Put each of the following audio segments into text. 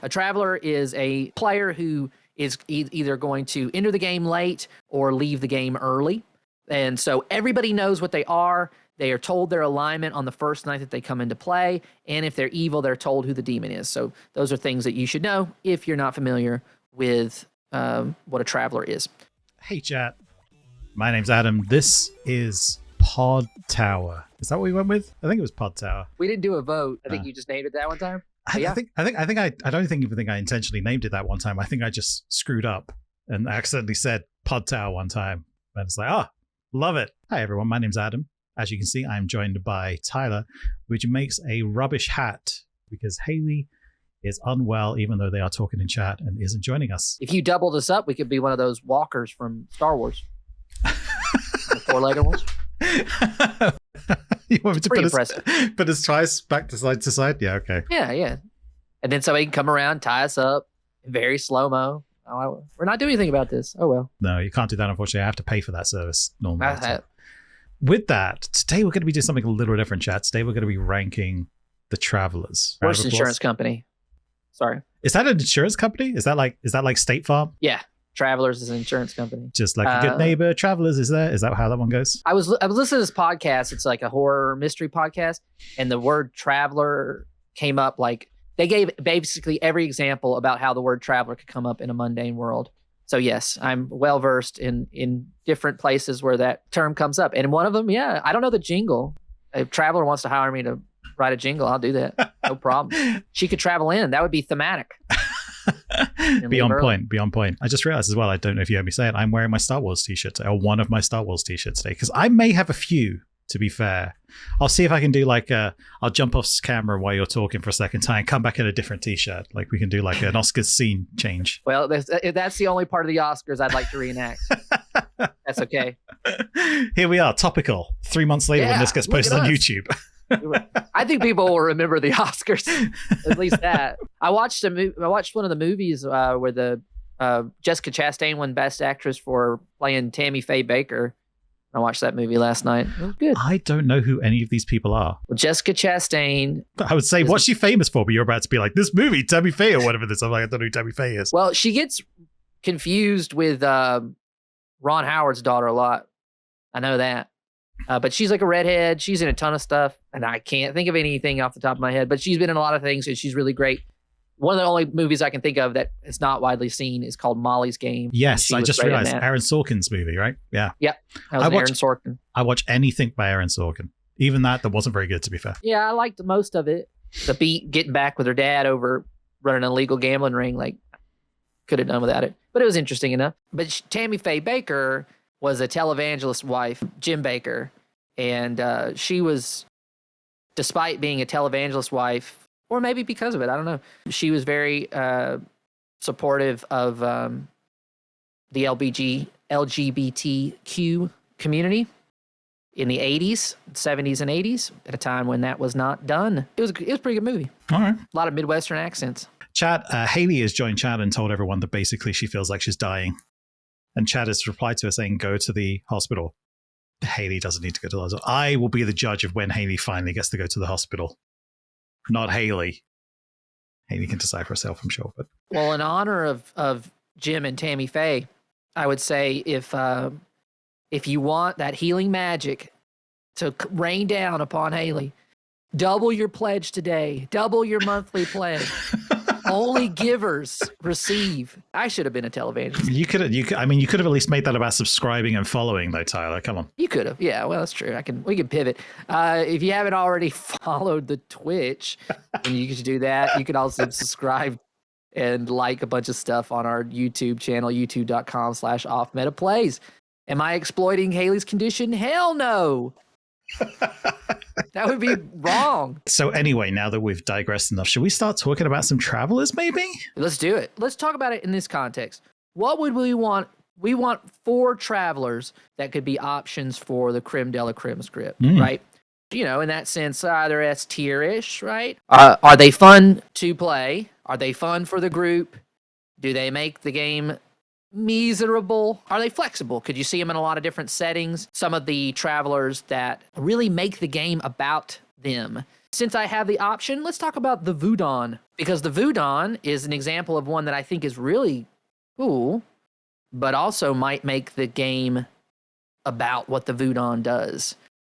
A traveler is a player who is either going to enter the game late or leave the game early. And so everybody knows what they are. They are told their alignment on the first night that they come into play. And if they're evil, they're told who the demon is. So those are things that you should know if you're not familiar with what a traveler is. Hey, chat. My name's Adam. This is Pod Tower. Is that what we went with? I think it was Pod Tower. We didn't do a vote. I think you just named it that one time. I don't even think I intentionally named it that one time. I think I just screwed up and accidentally said Pod Tower one time. And it's like, love it. Hi, everyone. My name's Adam. As you can see, I'm joined by Tyler, which makes a rubbish hat because Hayley is unwell, even though they are talking in chat and isn't joining us. If you doubled us up, we could be one of those walkers from Star Wars. The four-legged ones. You want me to impressive. Put us twice back to side? Yeah, okay. Yeah. And then somebody can come around, tie us up, very slow-mo. Oh, we're not doing anything about this. Oh, well. No, you can't do that, unfortunately. I have to pay for that service normally. With that, today we're going to be doing something a little different, chat. Today we're going to be ranking the travelers. Worst insurance company. Sorry. Is that an insurance company? Is that like State Farm? Yeah. Travelers is an insurance company. Just like a good neighbor. Travelers is there? Is that how that one goes? I was listening to this podcast. It's like a horror mystery podcast. And the word traveler came up. Like they gave basically every example about how the word traveler could come up in a mundane world. So yes, I'm well versed in different places where that term comes up. And one of them, I don't know the jingle. If Traveler wants to hire me to write a jingle, I'll do that. No problem. She could travel in. That would be thematic. Be on point. I just realized as well, I don't know if you heard me say it, I'm wearing my Star Wars t-shirt today, or one of my Star Wars t-shirts today, because I may have a few, to be fair. I'll see if I can do I'll jump off camera while you're talking for a second time and come back in a different t-shirt. Like we can do like an Oscars scene change. Well, that's the only part of the Oscars I'd like to reenact. That's okay. Here we are, topical. 3 months later when this gets posted on YouTube. I think people will remember the Oscars, at least that. I watched one of the movies where the Jessica Chastain won Best Actress for playing Tammy Faye Baker. I watched that movie last night. It was good. I don't know who any of these people are. Well, Jessica Chastain. I would say, what's she famous for? But you're about to be like, this movie, Tammy Faye or whatever this. I'm like, I don't know who Tammy Faye is. Well, she gets confused with Ron Howard's daughter a lot. I know that. But she's like a redhead. She's in a ton of stuff. And I can't think of anything off the top of my head. But she's been in a lot of things and she's really great. One of the only movies I can think of that is not widely seen is called Molly's Game. Yes, I just realized Aaron Sorkin's movie, right? Yeah. Yep. Aaron Sorkin. I watch anything by Aaron Sorkin. Even that wasn't very good, to be fair. Yeah, I liked most of it. The beat getting back with her dad over running an illegal gambling ring, like, could have done without it. But it was interesting enough. But Tammy Faye Baker was a televangelist wife, Jim Baker. And she was, despite being a televangelist wife, or maybe because of it, I don't know. She was very supportive of the LGBTQ community in the 80s, 70s, and 80s, at a time when that was not done. It was a pretty good movie. All right. A lot of Midwestern accents. Chat, Hayley has joined chat and told everyone that basically she feels like she's dying. And Chad has replied to her saying, go to the hospital. Hayley doesn't need to go to the hospital. I will be the judge of when Hayley finally gets to go to the hospital. Not Hayley. Hayley can decide for herself, I'm sure. But well, in honor of Jim and Tammy Faye, I would say if you want that healing magic to rain down upon Hayley, double your pledge today. Double your monthly pledge. Only givers receive. I should have been a televangelist. You could have at least made that about subscribing and following, though, Tyler. Come on. You could have. Yeah, well, that's true. We can pivot. If you haven't already followed the Twitch, then you could do that. You could also subscribe and like a bunch of stuff on our YouTube channel, youtube.com/offmetaplays. Am I exploiting Hayley's condition? Hell no. That would be wrong. So anyway, now that we've digressed enough, should we start talking about some travelers, maybe? Let's do it. Let's talk about it in this context. What would we want? We want 4 travelers that could be options for the creme de la creme script, right? You know, in that sense, they're S tier-ish, right? Are they fun to play? Are they fun for the group? Do they make the game miserable? Are they flexible? Could you see them in a lot of different settings? Some of the travelers that really make the game about them Since I have the option, let's talk about the Voodon, because the Voodon is an example of one that I think is really cool, but also might make the game about what the Voodon does.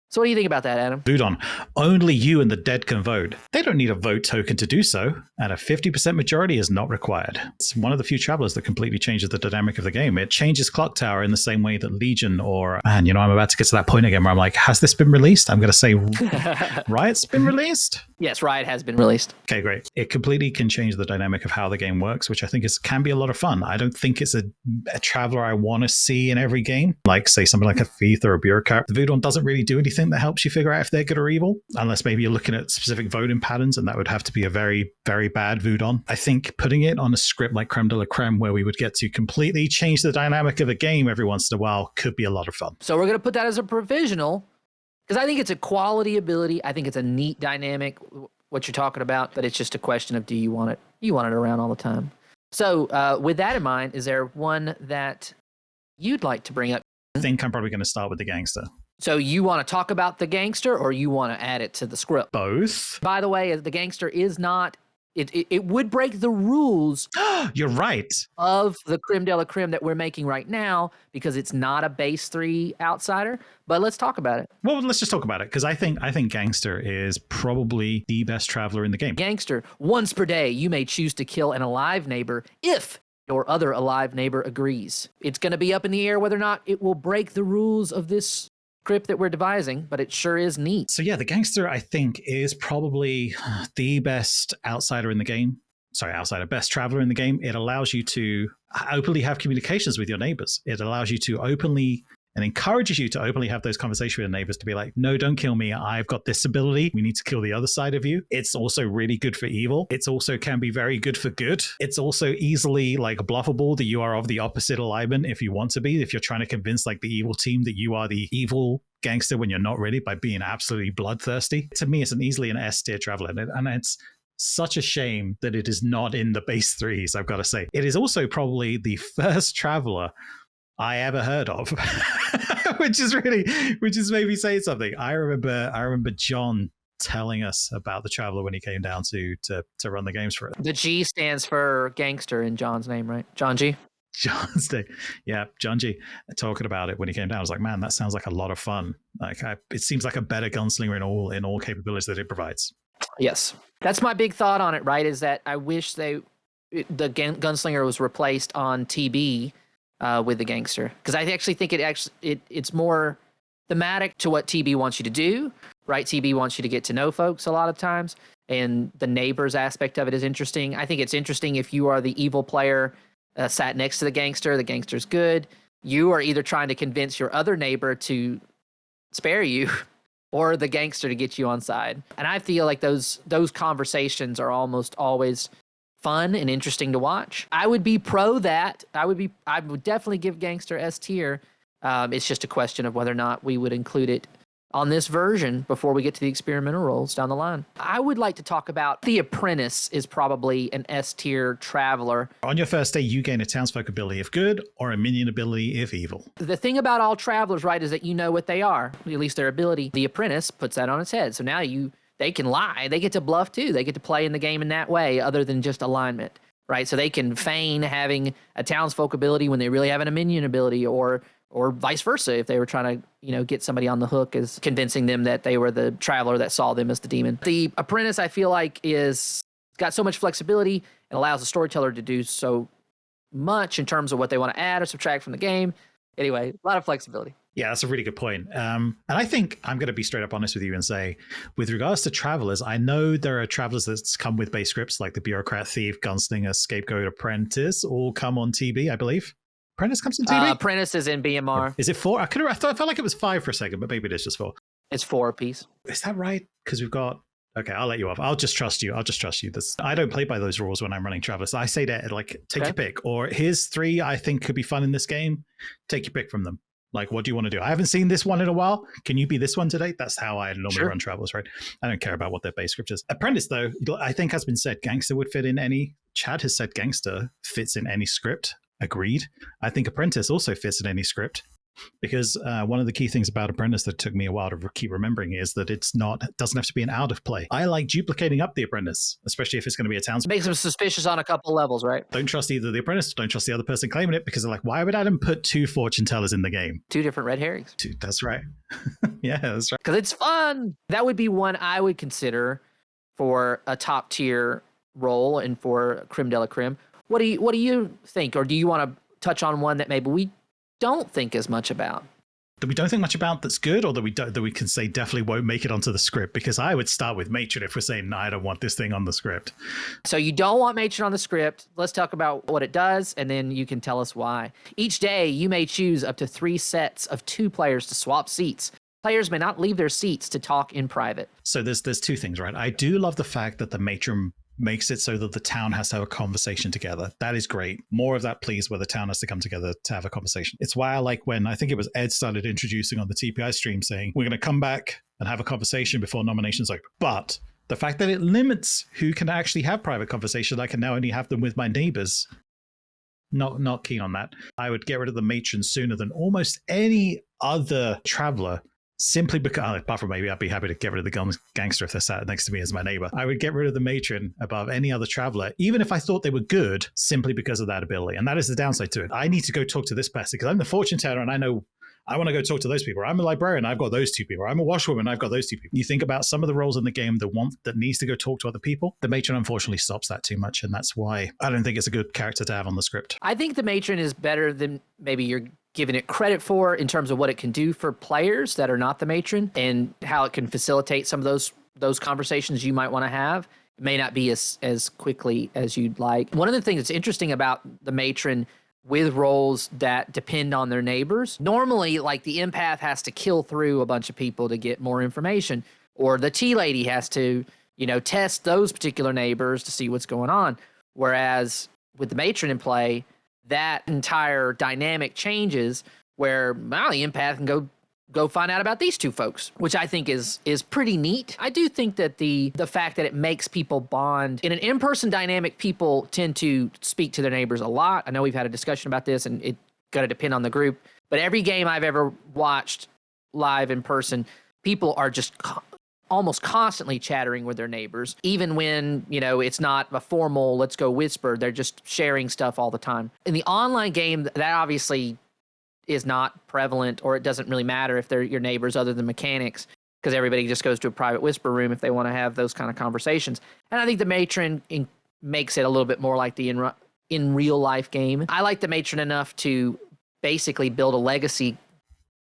So what do you think about that, Adam? Budon, only you and the dead can vote. They don't need a vote token to do so, and a 50% majority is not required. It's one of the few travelers that completely changes the dynamic of the game. It changes Clocktower in the same way that Legion or, man, I'm about to get to that point again where I'm like, has this been released? I'm going to say Riot's been released? Yes, Riot has been released. Okay, great. It completely can change the dynamic of how the game works, which I think can be a lot of fun. I don't think it's a traveler I want to see in every game, like, say, something like a Thief or a Bureaucrat. The Voodon doesn't really do anything that helps you figure out if they're good or evil, unless maybe you're looking at specific voting patterns, and that would have to be a very, very bad Voodon. I think putting it on a script like Creme de la Creme, where we would get to completely change the dynamic of a game every once in a while, could be a lot of fun. So we're going to put that as a provisional, because I think it's a quality ability. I think it's a neat dynamic, what you're talking about, but it's just a question of, do you want it? You want it around all the time. So with that in mind, is there one that you'd like to bring up? I think I'm probably going to start with the Gangster. So you want to talk about the Gangster, or you want to add it to the script? Both. By the way, the Gangster is not, it would break the rules. You're right. Of the Creme de la Creme that we're making right now, because it's not a base 3 outsider. But let's talk about it. Well, let's just talk about it, because I think Gangster is probably the best traveler in the game. Gangster, once per day, you may choose to kill an alive neighbor if your other alive neighbor agrees. It's going to be up in the air whether or not it will break the rules of this script that we're devising, but it sure is neat. So yeah, the Gangster, I think, is probably the best outsider in the game. Sorry, outsider, best traveler in the game. It allows you to openly have communications with your neighbors. It allows you to openly and encourages you to openly have those conversations with your neighbors, to be like, no, don't kill me. I've got this ability. We need to kill the other side of you. It's also really good for evil. It's also can be very good for good. It's also easily like bluffable that you are of the opposite alignment if you want to be, if you're trying to convince like the evil team that you are the evil gangster when you're not really, by being absolutely bloodthirsty. To me, it's easily an S tier traveler. And it's such a shame that it is not in the base 3s, I've got to say. It is also probably the first traveler I ever heard of, which is maybe saying something. I remember John telling us about the Traveler when he came down to run the games for it. The G stands for gangster in John's name, right? John G. John's name. Yeah, John G. Talking about it when he came down, I was like, man, that sounds like a lot of fun. Like, it seems like a better gunslinger in all capabilities that it provides. Yes, that's my big thought on it. Right, is that I wish the gunslinger was replaced on TB. With the Gangster, because I actually think it's more thematic to what TB wants you to do, right? TB wants you to get to know folks a lot of times, and the neighbors aspect of it is interesting. I think it's interesting if you are the evil player sat next to the Gangster's good. You are either trying to convince your other neighbor to spare you, or the Gangster to get you on side. And I feel like those conversations are almost always fun and interesting to watch. I would be pro that. I would definitely give Gangster S tier. It's just a question of whether or not we would include it on this version before we get to the experimental roles down the line. I would like to talk about the Apprentice is probably an S tier traveler. On your first day, you gain a townsfolk ability if good, or a minion ability if evil. The thing about all travelers, right, is that you know what they are, at least their ability. The Apprentice puts that on its head. So now they can lie. They get to bluff too. They get to play in the game in that way, other than just alignment, right? So they can feign having a townsfolk ability when they really have a minion ability, or vice versa if they were trying to, get somebody on the hook as convincing them that they were the traveler that saw them as the demon. The Apprentice, I feel like, is got so much flexibility and allows the storyteller to do so much in terms of what they want to add or subtract from the game. Anyway, a lot of flexibility. Yeah, that's a really good point. And I think I'm going to be straight up honest with you and say, with regards to travelers, I know there are travelers that come with base scripts like the Bureaucrat, Thief, Gunslinger, Scapegoat, Apprentice, all come on TB, I believe. Apprentice comes in TB? Apprentice is in BMR. Is it 4? I felt like it was 5 for a second, but maybe it is just 4. It's 4 apiece. Is that right? Because we've got... Okay, I'll let you off. I'll just trust you. I don't play by those rules when I'm running travelers. I say that, like, take your pick. Or here's 3 I think could be fun in this game. Take your pick from them. Like, what do you want to do? I haven't seen this one in a while. Can you be this one today? That's how I normally run travelers, right? I don't care about what their base script is. Apprentice, though, I think has been said, Gangster would fit in any... Chad has said Gangster fits in any script. Agreed. I think Apprentice also fits in any script. Because one of the key things about Apprentice that took me a while to keep remembering is that it doesn't have to be an out of play. I like duplicating up the Apprentice, especially if it's going to be a town. Makes them suspicious on a couple levels, right? Don't trust either the Apprentice, don't trust the other person claiming it, because they're like, why would Adam put 2 fortune tellers in the game? 2 different red herrings. That's right. Yeah, that's right. Because it's fun. That would be one I would consider for a top tier role and for creme de la creme. What do you think? Or do you want to touch on one that maybe we don't think as much about? That we don't think much about that's good, or that we can say definitely won't make it onto the script? Because I would start with Matron if we're saying, no, I don't want this thing on the script. So you don't want Matron on the script. Let's talk about what it does, and then you can tell us why. Each day, you may choose up to 3 sets of 2 players to swap seats. Players may not leave their seats to talk in private. So there's 2 things, right? I do love the fact that the Matron makes it so that the town has to have a conversation together. That is great. More of that, please, where the town has to come together to have a conversation. It's why I like when, I think it was Ed started introducing on the TPI stream saying, we're going to come back and have a conversation before nominations open. But the fact that it limits who can actually have private conversations, I can now only have them with my neighbors. Not keen on that. I would get rid of the matron sooner than almost any other traveler, simply because, apart from maybe I'd be happy to get rid of the gangster if they're sat next to me as my neighbor. I would get rid of the matron above any other traveler, even if I thought they were good, simply because of that ability. And that is the downside to it. I need to go talk to this person because I'm the fortune teller and I know I want to go talk to those people. I'm a librarian, I've got those 2 people. I'm a washwoman, I've got those 2 people. You think about some of the roles in the game that needs to go talk to other people. The matron unfortunately stops that too much, and that's why I don't think it's a good character to have on the script. I think the matron is better than maybe you're giving it credit for in terms of what it can do for players that are not the matron and how it can facilitate some of those conversations you might want to have. It may not be as quickly as you'd like. One of the things that's interesting about the matron with roles that depend on their neighbors, normally like the empath has to kill through a bunch of people to get more information, or the tea lady has to, test those particular neighbors to see what's going on. Whereas with the matron in play, that entire dynamic changes where the empath can go find out about these 2 folks, which I think is pretty neat. I do think that the fact that it makes people bond in an in-person dynamic, people tend to speak to their neighbors a lot. I know we've had a discussion about this, and it's going to depend on the group. But every game I've ever watched live in person, people are just almost constantly chattering with their neighbors, even when, it's not a formal, let's go whisper, they're just sharing stuff all the time. In the online game, that obviously is not prevalent, or it doesn't really matter if they're your neighbors other than mechanics, because everybody just goes to a private whisper room if they want to have those kind of conversations. And I think the matron makes it a little bit more like the in real life game. I like the matron enough to basically build a legacy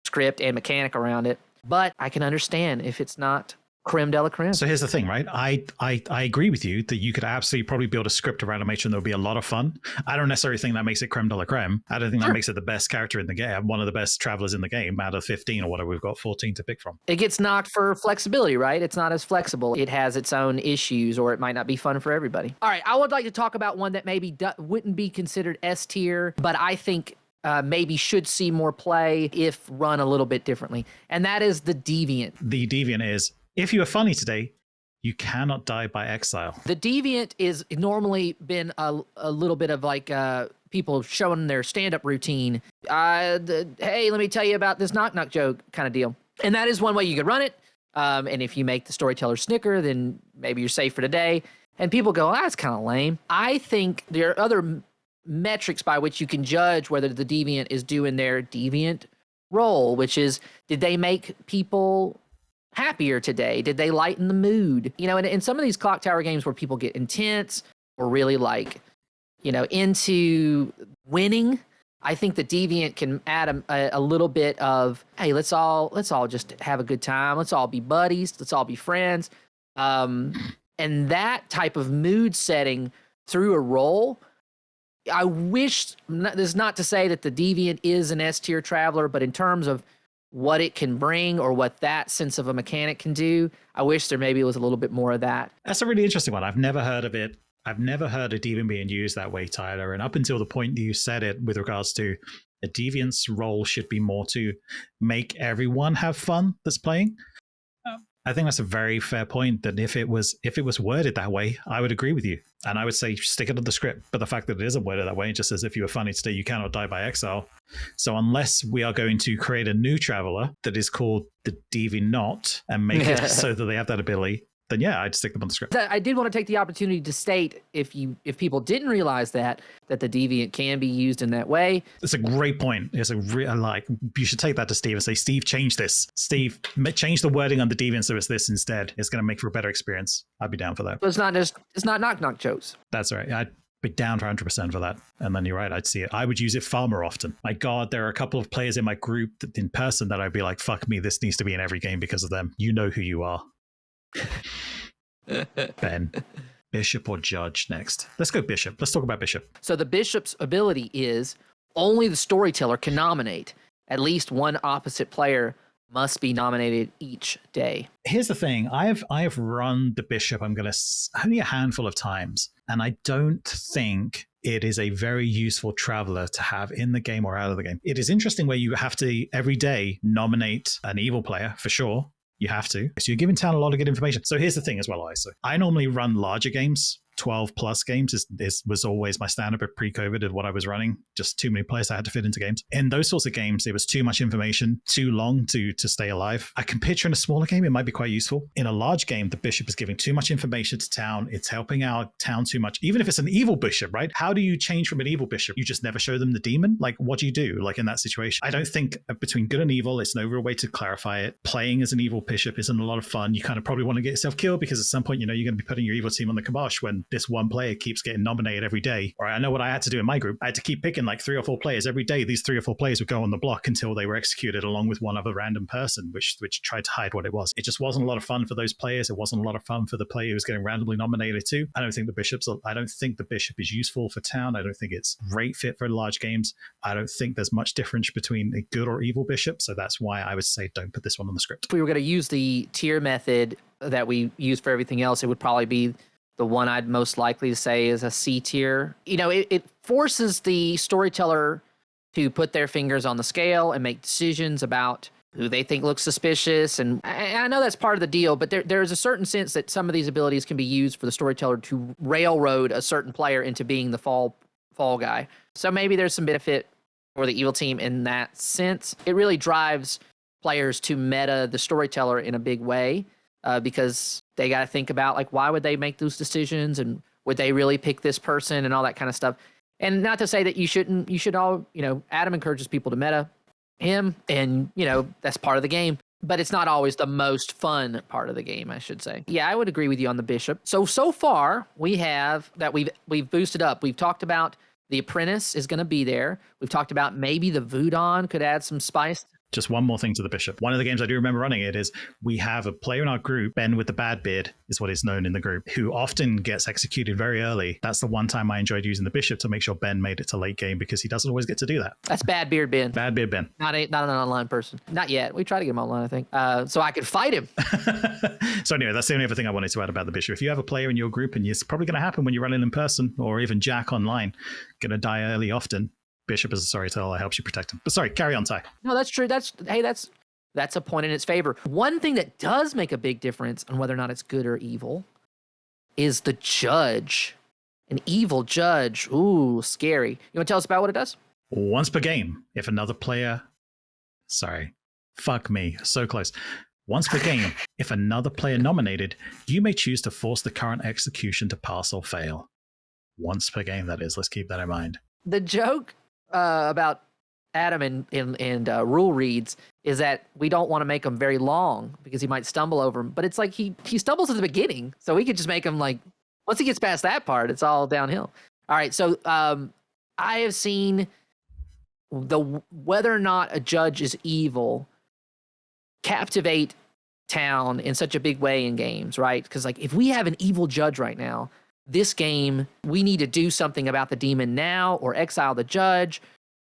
script and mechanic around it, but I can understand if it's not creme de la creme. So here's the thing, right? I agree with you that you could absolutely probably build a script around a matron that would be a lot of fun. I don't necessarily think that makes it creme de la creme. I don't think that makes it the best character in the game, one of the best travelers in the game out of 15 or whatever. We've got 14 to pick from. It gets knocked for flexibility, right? It's not as flexible. It has its own issues, or it might not be fun for everybody. All right, I would like to talk about one that maybe wouldn't be considered S tier, but I think maybe should see more play if run a little bit differently. And that is the Deviant. The Deviant is, if you are funny today, you cannot die by exile. The Deviant is normally been a little bit of like people showing their stand-up routine. Hey, let me tell you about this knock-knock joke kind of deal. And that is one way you could run it. And if you make the storyteller snicker, then maybe you're safe for today. And people go, that's kind of lame. I think there are other metrics by which you can judge whether the Deviant is doing their Deviant role, which is, did they make people happier today? Did they lighten the mood? In some of these Clocktower games where people get intense or really into winning, I think the Deviant can add a little bit of, hey, let's all just have a good time. Let's all be buddies. Let's all be friends. And that type of mood setting through a role, I wish, this is not to say that the Deviant is an S tier traveler, but in terms of what it can bring or what that sense of a mechanic can do, I wish there maybe was a little bit more of that. That's a really interesting one. I've never heard of it. I've never heard a Deviant being used that way, Tyler. And up until the point that you said it with regards to a Deviant's role should be more to make everyone have fun that's playing. I think that's a very fair point. That if it was worded that way, I would agree with you, and I would say stick it to the script. But the fact that it isn't worded that way, it just says if you are funny today, you cannot die by exile. So unless we are going to create a new traveler that is called the Deviant Not and make it so that they have that ability, then yeah, I'd stick them on the script. I did want to take the opportunity to state if people didn't realize that the deviant can be used in that way. It's a great point. It's you should take that to Steve and say, Steve, change this. Steve, change the wording on the deviant so it's this instead. It's going to make for a better experience. I'd be down for that. But it's not knock jokes. That's right. I'd be down for 100% for that. And then you're right, I'd see it. I would use it far more often. My God, there are a couple of players in my group that in person that I'd be like, fuck me, this needs to be in every game because of them. You know who you are. Ben, bishop or judge next? Let's go bishop. Let's talk about bishop. So the bishop's ability is only the storyteller can nominate. At least one opposite player must be nominated each day. Here's the thing. I have run the bishop, only a handful of times, and I don't think it is a very useful traveler to have in the game or out of the game. It is interesting where you have to every day nominate an evil player for sure. You have to. So you're giving town a lot of good information. So here's the thing as well, ISO. I normally run larger games. 12 plus games was always my standard, but pre-COVID and what I was running, just too many players I had to fit into games. In those sorts of games, it was too much information, too long to stay alive. I can picture in a smaller game, it might be quite useful. In a large game, the bishop is giving too much information to town. It's helping out town too much. Even if it's an evil bishop, right? How do you change from an evil bishop? You just never show them the demon? Like, what do you do? Like in that situation? I don't think between good and evil, it's no real way to clarify it. Playing as an evil bishop isn't a lot of fun. You kind of probably want to get yourself killed because at some point, you're going to be putting your evil team on the kibosh when this one player keeps getting nominated every day. Or I know what I had to do in my group. I had to keep picking like 3 or 4 players every day. These 3 or 4 players would go on the block until they were executed along with one other random person, which tried to hide what it was. It just wasn't a lot of fun for those players. It wasn't a lot of fun for the player who was getting randomly nominated too. I don't think the bishop is useful for town. I don't think it's great fit for large games. I don't think there's much difference between a good or evil bishop. So that's why I would say don't put this one on the script. If we were going to use the tier method that we use for everything else, it would probably be the one I'd most likely to say is a C tier. It forces the storyteller to put their fingers on the scale and make decisions about who they think looks suspicious. And I know that's part of the deal, but there's a certain sense that some of these abilities can be used for the storyteller to railroad a certain player into being the fall guy. So maybe there's some benefit for the evil team in that sense. It really drives players to meta the storyteller in a big way. Because they got to think about like, why would they make those decisions and would they really pick this person and all that kind of stuff. And not to say that you should all, Adam encourages people to meta him and, that's part of the game, but it's not always the most fun part of the game, I should say. Yeah, I would agree with you on the bishop. So far we have that we've boosted up. We've talked about the apprentice is going to be there. We've talked about maybe the Voodoo could add some spice. Just one more thing to the bishop. One of the games I do remember running it is we have a player in our group, Ben with the bad beard is what is known in the group, who often gets executed very early. That's the one time I enjoyed using the bishop to make sure Ben made it to late game because he doesn't always get to do that. That's bad beard Ben. Bad beard Ben. Not an online person. Not yet. We try to get him online, I think, so I could fight him. So anyway, that's the only other thing I wanted to add about the bishop. If you have a player in your group, and it's probably going to happen when you're running in person or even Jack online, going to die early often, bishop as a storyteller helps you protect him. But sorry, carry on, Ty. No, that's true. That's a point in its favor. One thing that does make a big difference on whether or not it's good or evil is the judge. An evil judge. Ooh, scary. You want to tell us about what it does? Once per game, if another player... Sorry. Fuck me. So close. Once per game, if another player nominated, you may choose to force the current execution to pass or fail. Once per game, that is. Let's keep that in mind. The joke about Adam and rule reads is that we don't want to make them very long because he might stumble over them. But it's like he stumbles at the beginning, so we could just make him like, once he gets past that part, it's all downhill. All right, so I have seen whether or not a judge is evil captivate town in such a big way in games, right? Because like if we have an evil judge right now, this game, we need to do something about the demon now or exile the judge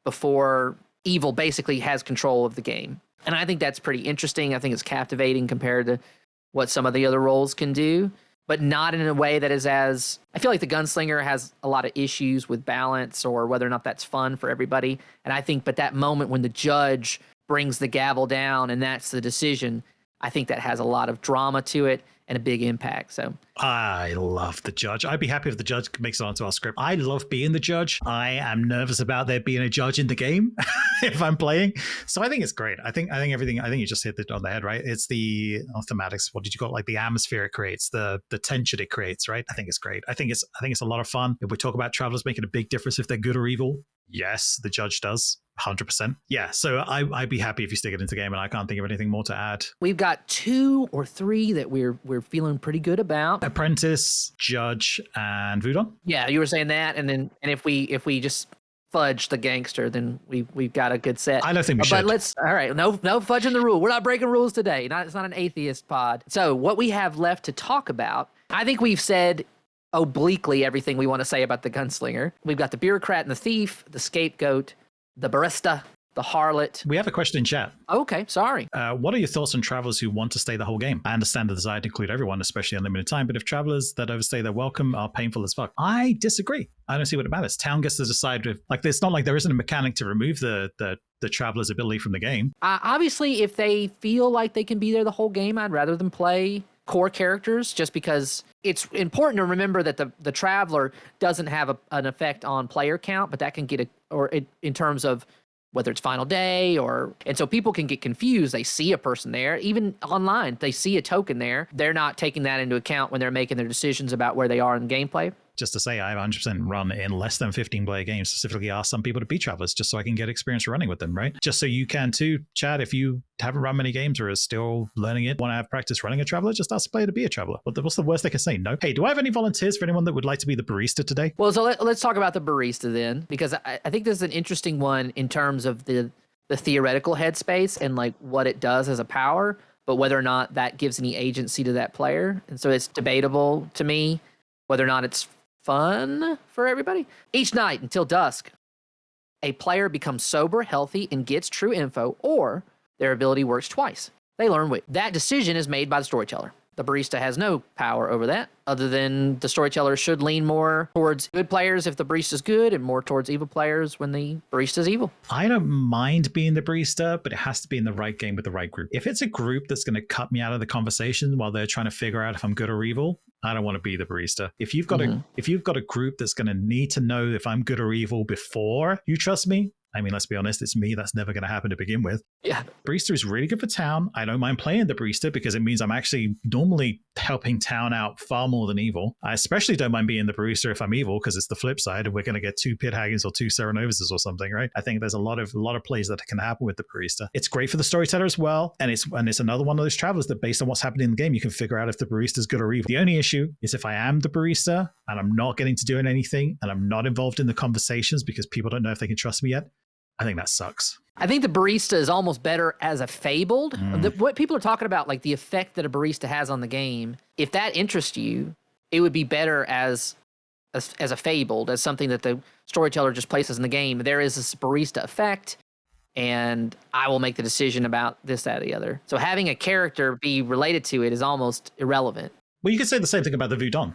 before evil basically has control of the game. And I think that's pretty interesting. I think it's captivating compared to what some of the other roles can do, but not in a way that is as... I feel like the gunslinger has a lot of issues with balance or whether or not that's fun for everybody. And I think, but that moment when the judge brings the gavel down and that's the decision, I think that has a lot of drama to it and a big impact. So I love the judge. I'd be happy if the judge makes it onto our script. I love being the judge. I am nervous about there being a judge in the game if I'm playing. So I think it's great. I think everything. I think you just hit it on the head, right? It's the thematics. What did you call it? Like the atmosphere it creates, the tension it creates, right? I think it's great. I think it's a lot of fun. If we talk about travelers making a big difference if they're good or evil, yes, the judge does. 100%. Yeah, so I'd be happy if you stick it into the game, and I can't think of anything more to add. We've got 2 or 3 that we're feeling pretty good about. Apprentice, Judge, and Voodoo. Yeah, you were saying that, and if we just fudge the gangster, then we've got a good set. I don't think we should. But all right, no fudging the rule. We're not breaking rules today. It's not an atheist pod. So what we have left to talk about, I think we've said obliquely everything we want to say about the gunslinger. We've got the bureaucrat and the thief, the scapegoat, the barista, the harlot. We have a question in chat. Okay, sorry. What are your thoughts on travelers who want to stay the whole game? I understand the desire to include everyone, especially unlimited time, but if travelers that overstay their welcome are painful as fuck, I disagree. I don't see what it matters. Town gets to decide if, like, it's not like there isn't a mechanic to remove the traveler's ability from the game. Obviously, if they feel like they can be there the whole game, I'd rather them play core characters, just because it's important to remember that the traveler doesn't have an effect on player count, but that can get in terms of whether it's final day and so people can get confused. They see a person there, even online, they see a token there. They're not taking that into account when they're making their decisions about where they are in gameplay. Just to say, I've 100% run in less than 15 player games, specifically ask some people to be travelers just so I can get experience running with them, right? Just so you can too, Chad, if you haven't run many games or are still learning it, want to have practice running a traveler, just ask a player to be a traveler. What's the worst they can say? No. Hey, do I have any volunteers for anyone that would like to be the barista today? Well, so let's talk about the barista then, because I think this is an interesting one in terms of the theoretical headspace and like what it does as a power, but whether or not that gives any agency to that player. And so it's debatable to me whether or not it's fun for everybody. Each night until dusk, a player becomes sober, healthy, and gets true info, or their ability works twice. They learn that decision is made by the storyteller. The barista has no power over that, other than the storyteller should lean more towards good players if the barista's good, and more towards evil players when the barista's evil. I don't mind being the barista, but it has to be in the right game with the right group. If it's a group that's going to cut me out of the conversation while they're trying to figure out if I'm good or evil, I don't want to be the barista. If you've got a group that's going to need to know if I'm good or evil before you trust me, I mean, let's be honest, it's me. That's never going to happen to begin with. Yeah. Barista is really good for town. I don't mind playing the barista because it means I'm actually normally helping town out far more than evil. I especially don't mind being the barista if I'm evil, because it's the flip side and we're going to get 2 Pit Haggins or 2 Cerenovas or something, right? I think there's a lot of plays that can happen with the barista. It's great for the storyteller as well. And it's another one of those travelers that based on what's happening in the game, you can figure out if the barista is good or evil. The only issue is if I am the barista and I'm not getting to do anything and I'm not involved in the conversations because people don't know if they can trust me yet, I think that sucks. I think the barista is almost better as a fabled. What people are talking about, like the effect that a barista has on the game, if that interests you, it would be better as a fabled, as something that the storyteller just places in the game. There is this barista effect, and I will make the decision about this, that, or the other. So having a character be related to it is almost irrelevant. Well, you could say the same thing about the Voodoo.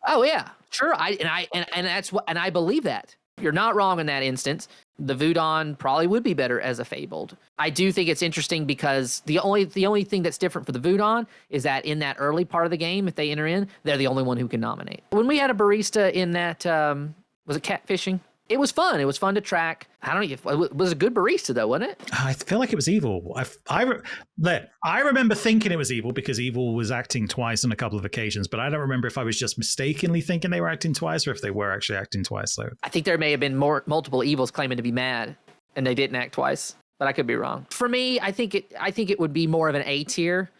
Oh yeah, sure. I believe that. You're not wrong in that instance. The Voodoo probably would be better as a fabled. I do think it's interesting because the only thing that's different for the Voodoo is that in that early part of the game, if they enter in, they're the only one who can nominate. When we had a barista in that, was it catfishing? It was fun. It was fun to track. I don't know. It was a good barista though, wasn't it? I feel like it was evil. I remember thinking it was evil because evil was acting twice on a couple of occasions, but I don't remember if I was just mistakenly thinking they were acting twice or if they were actually acting twice. So I think there may have been multiple evils claiming to be mad and they didn't act twice, but I could be wrong. For me, I think it would be more of an A tier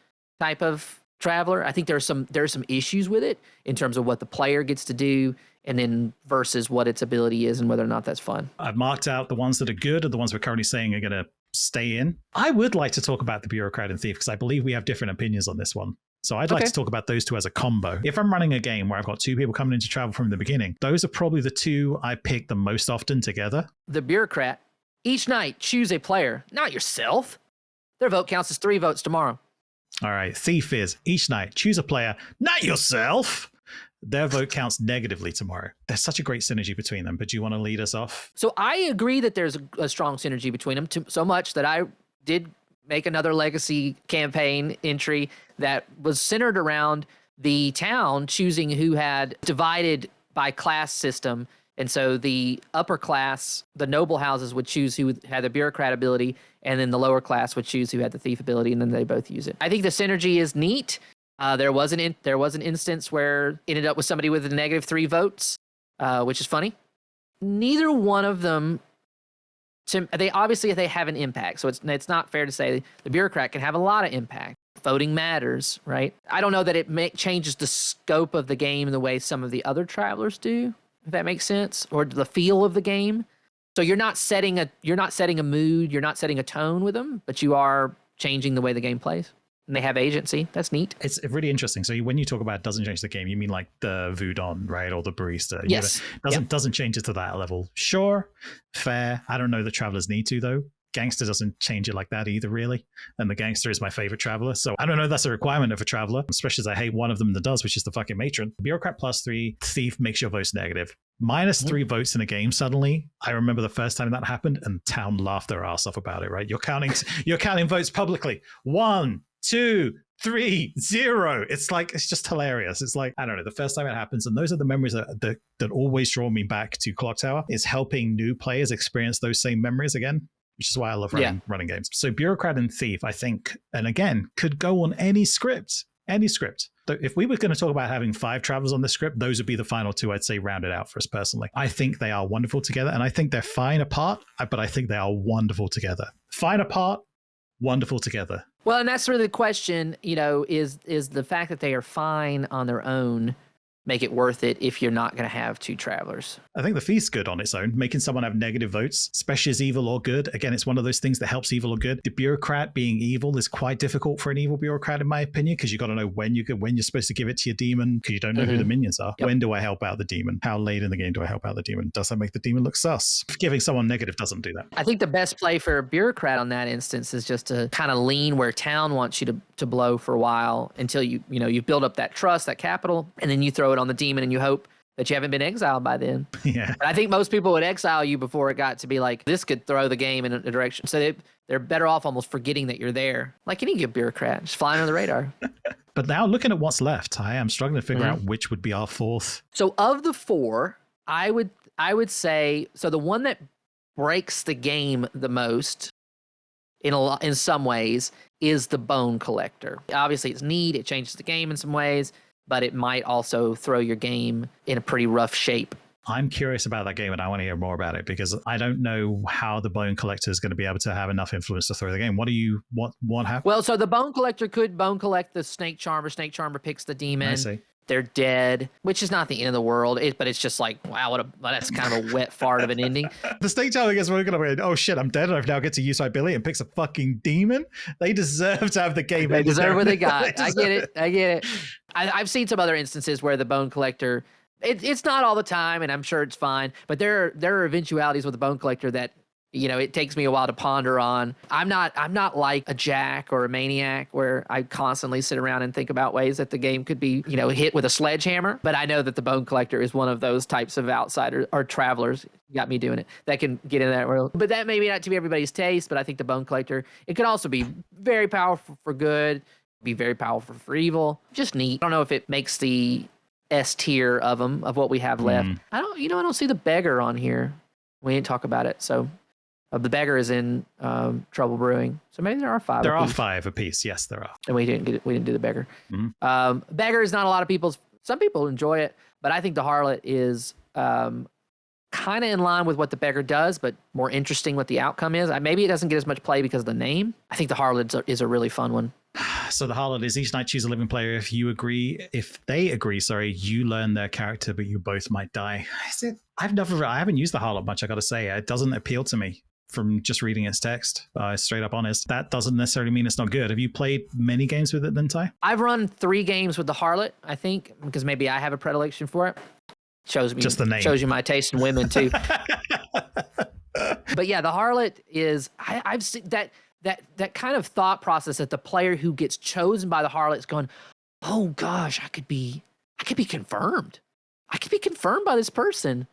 type of traveler. I think there's some issues with it in terms of what the player gets to do and then versus what its ability is and whether or not that's fun. I've marked out the ones that are good and the ones we're currently saying are going to stay in. I would like to talk about the bureaucrat and thief because I believe we have different opinions on this one. So I'd like to talk about those two as a combo. If I'm running a game where I've got 2 people coming into travel from the beginning, those are probably the 2 I pick the most often together. The bureaucrat, each night choose a player, not yourself. Their vote counts as 3 votes tomorrow. All right. Thief is each night choose a player, not yourself. Their vote counts negatively tomorrow. There's such a great synergy between them, but do you want to lead us off? So I agree that there's a strong synergy between them, so much that I did make another legacy campaign entry that was centered around the town choosing who had divided by class system. And so the upper class, the noble houses would choose who had the bureaucrat ability, and then the lower class would choose who had the thief ability, and then they both use it. I think the synergy is neat. There was an instance where it ended up with somebody with a -3 votes, which is funny. Neither one of them, they have an impact. So it's not fair to say the bureaucrat can have a lot of impact. Voting matters, right? I don't know that it changes the scope of the game the way some of the other travelers do, if that makes sense, or the feel of the game. So you're not setting a mood, you're not setting a tone with them, but you are changing the way the game plays. And they have agency. That's neat. It's really interesting. So when you talk about doesn't change the game, you mean like the Voodoo, right? Or the barista. Yes. Doesn't change it to that level. Sure. Fair. I don't know that travelers need to, though. Gangster doesn't change it like that either, really. And the gangster is my favorite traveler. So I don't know if that's a requirement of a traveler, especially as I hate one of them that does, which is the fucking matron. Bureaucrat +3, thief makes your votes negative. -3 votes in a game suddenly. I remember the first time that happened, and town laughed their ass off about it, right? You're counting votes publicly. 1, 2, 3, 0. It's just hilarious. It's like, I don't know, the first time it happens, and those are the memories that always draw me back to Clocktower, is helping new players experience those same memories again, which is why I love running games. So bureaucrat and thief, I think, and again, could go on any script. So if we were going to talk about having 5 travelers on the script, those would be the final 2, I'd say, rounded out for us personally. I think they are wonderful together, and I think they're fine apart, but I think they are wonderful together. Fine apart, wonderful together. Well, and that's really the question, is the fact that they are fine on their own make it worth it if you're not going to have 2 travelers? I think the feast's good on its own. Making someone have negative votes, especially as evil or good. Again, it's one of those things that helps evil or good. The bureaucrat being evil is quite difficult for an evil bureaucrat, in my opinion, because you got to know when you're supposed to give it to your demon, because you don't know who the minions are. Yep. When do I help out the demon? How late in the game do I help out the demon? Does that make the demon look sus? Giving someone negative doesn't do that. I think the best play for a bureaucrat on that instance is just to kind of lean where town wants you to blow for a while until you build up that trust, that capital, and then you throw it on the demon and you hope that you haven't been exiled by then. Yeah. But I think most people would exile you before it got to be like, this could throw the game in a direction. So they're better off almost forgetting that you're there. Like any good bureaucrat, just flying under the radar. But now looking at what's left, I am struggling to figure out which would be our 4th. So of the 4, I would say, so the one that breaks the game the most in some ways is the bone collector. Obviously it's neat, it changes the game in some ways, but it might also throw your game in a pretty rough shape. I'm curious about that game, and I want to hear more about it, because I don't know how the bone collector is going to be able to have enough influence to throw the game. What happened? Well, so the bone collector could bone collect the snake charmer. Snake charmer picks the demon. I see. They're dead, which is not the end of the world, but it's just like, wow, that's kind of a wet fart of an ending. The snake charmer gets woken up and, oh shit, I'm dead, and I now get to use my ability and picks a fucking demon. They deserve to have the game. They deserve what they got. I get it. I've seen some other instances where the bone collector, it's not all the time, and I'm sure it's fine, but there are eventualities with the bone collector that, it takes me a while to ponder on. I'm not like a Jack or a Maniac where I constantly sit around and think about ways that the game could be, hit with a sledgehammer. But I know that the bone collector is one of those types of outsiders or travelers, got me doing it, that can get in that world. But that may be not to be everybody's taste, but I think the bone collector, it could also be very powerful for good, be very powerful for evil. Just neat. I don't know if it makes the S tier of them, of what we have left. I don't see the beggar on here. We didn't talk about it, so... The beggar is in Trouble Brewing, so maybe there are 5. There are 5 apiece. Yes, there are. And we didn't do the beggar. Beggar is not a lot of people's. Some people enjoy it, but I think the harlot is kind of in line with what the beggar does, but more interesting what the outcome is. Maybe it doesn't get as much play because of the name. I think the harlot is a really fun one. So the harlot is each night choose a living player. If they agree, you learn their character, but you both might die. I haven't used the harlot much. I got to say, it doesn't appeal to me. From just reading its text, straight up honest. That doesn't necessarily mean it's not good. Have you played many games with it then, Ty? I've run 3 games with the harlot, I think, because maybe I have a predilection for it. Shows me just the name. Shows you my taste in women too. But yeah, the harlot is I've seen that kind of thought process that the player who gets chosen by the harlot is going, oh gosh, I could be confirmed. I could be confirmed by this person.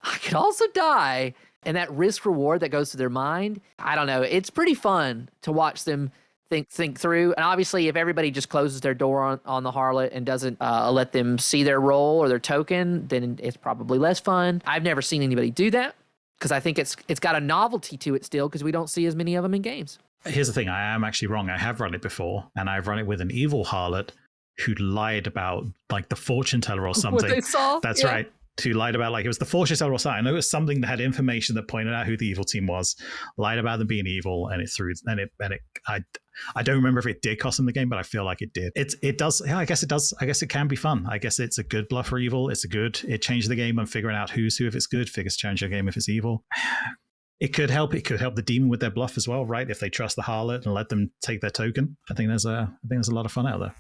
I could also die. And that risk reward that goes through their mind, I don't know. It's pretty fun to watch them think through. And obviously, if everybody just closes their door on the harlot and doesn't let them see their role or their token, then it's probably less fun. I've never seen anybody do that because I think it's got a novelty to it still because we don't see as many of them in games. Here's the thing. I am actually wrong. I have run it before, and I've run it with an evil harlot who lied about like the fortune teller or something. What they saw? That's right. Who lied about like it was the fortune teller or something. I know it was something that had information that pointed out who the evil team was, lied about them being evil, and it threw and it I don't remember if it did cost them the game, but I feel like it did. It does. Yeah, I guess it does. I guess it can be fun. I guess it's a good bluff for evil. It changed the game and figuring out who's who if it's good. Figures change the game if it's evil. It could help. It could help the demon with their bluff as well, right? If they trust the harlot and let them take their token. I think there's a lot of fun out there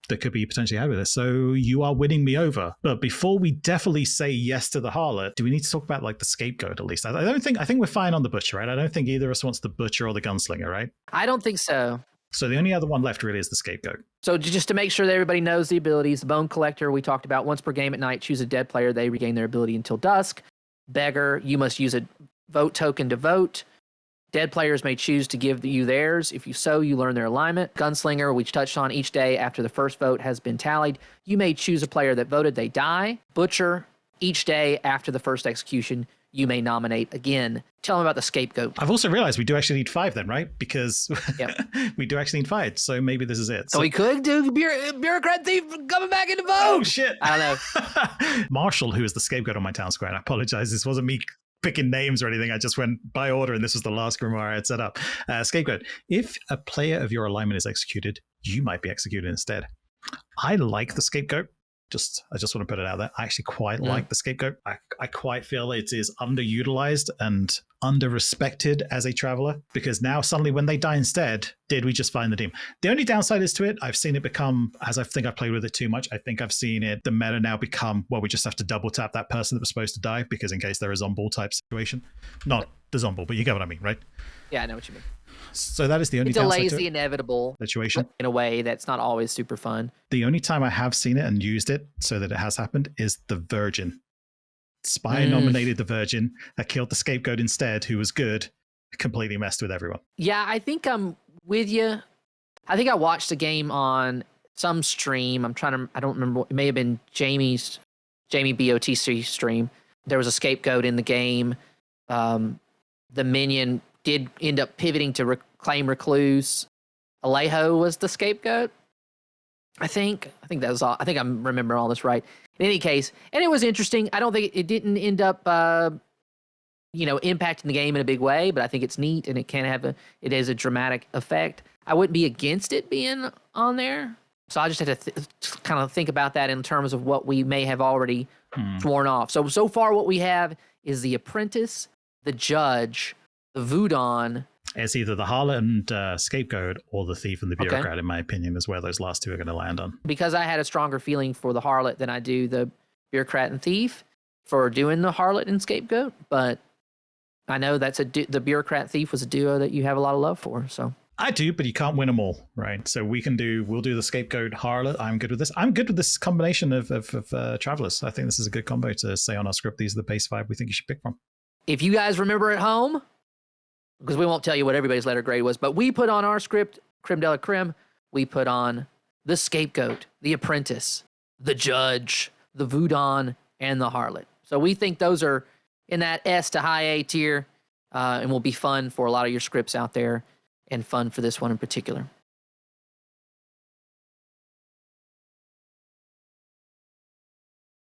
that could be potentially had with this. So you are winning me over. But before we definitely say yes to the harlot, do we need to talk about like the scapegoat at least? I think we're fine on the butcher, right? I don't think either of us wants the butcher or the gunslinger, right? I don't think so. So the only other one left really is the scapegoat. So just to make sure that everybody knows the abilities, the bone collector we talked about, once per game at night, choose a dead player. They regain their ability until dusk. Beggar, you must use a vote token to vote. Dead players may choose to give you theirs. If you so, you learn their alignment. Gunslinger, which touched on each day after the first vote has been tallied. You may choose a player that voted, they die. Butcher, each day after the first execution, you may nominate again. Tell them about the scapegoat. I've also realized we do actually need 5 then, right? Because we do actually need 5. So maybe this is it. So we could do bureaucrat thief coming back into vote. Oh, shit. I don't know. Marshall, who is the scapegoat on my town square, and I apologize. This wasn't me picking names or anything. I just went by order, and this was the last grimoire I had set up. Scapegoat. If a player of your alignment is executed, you might be executed instead. I like the scapegoat. I just want to put it out there. I actually quite like the scapegoat. I quite feel it is underutilized and under-respected as a traveler, because now suddenly when they die instead, did we just find the demon? The only downside is to it, I've seen it become, as I think I've played with it too much, I think I've seen it, the meta now become, well, we just have to double tap that person that was supposed to die, because in case there is on-ball type situation. Not the zombie, but you get what I mean, right? Yeah, I know what you mean. So that is the only it delays the inevitable situation in a way that's not always super fun. The only time I have seen it and used it so that it has happened is the Virgin. Spy nominated the Virgin that killed the scapegoat instead, who was good, completely messed with everyone. Yeah, I think I'm with you. I think I watched the game on some stream. I don't remember. It may have been Jamie BOTC stream. There was a scapegoat in the game. The minion did end up pivoting to claim recluse. Alejo was the scapegoat. I think that was all. I think I'm remembering all this right. In any case, and it was interesting. I don't think it didn't end up, impacting the game in a big way, but I think it's neat and it can have it is a dramatic effect. I wouldn't be against it being on there. So I just had to kind of think about that in terms of what we may have already sworn off. So far what we have is the apprentice, the judge, the Voodon. It's either the harlot and scapegoat or the thief and the bureaucrat, in my opinion, is where those last two are going to land on. Because I had a stronger feeling for the harlot than I do the bureaucrat and thief for doing the harlot and scapegoat, but I know that's the bureaucrat thief was a duo that you have a lot of love for. So I do, but you can't win them all, right? So we'll do the scapegoat harlot. I'm good with this. I'm good with this combination of travelers. I think this is a good combo to say on our script. These are the base 5 we think you should pick from. If you guys remember at home, because we won't tell you what everybody's letter grade was, but we put on our script, creme de la creme, we put on the scapegoat, the apprentice, the judge, the Voodon, and the harlot. So we think those are in that S to high A tier and will be fun for a lot of your scripts out there and fun for this one in particular.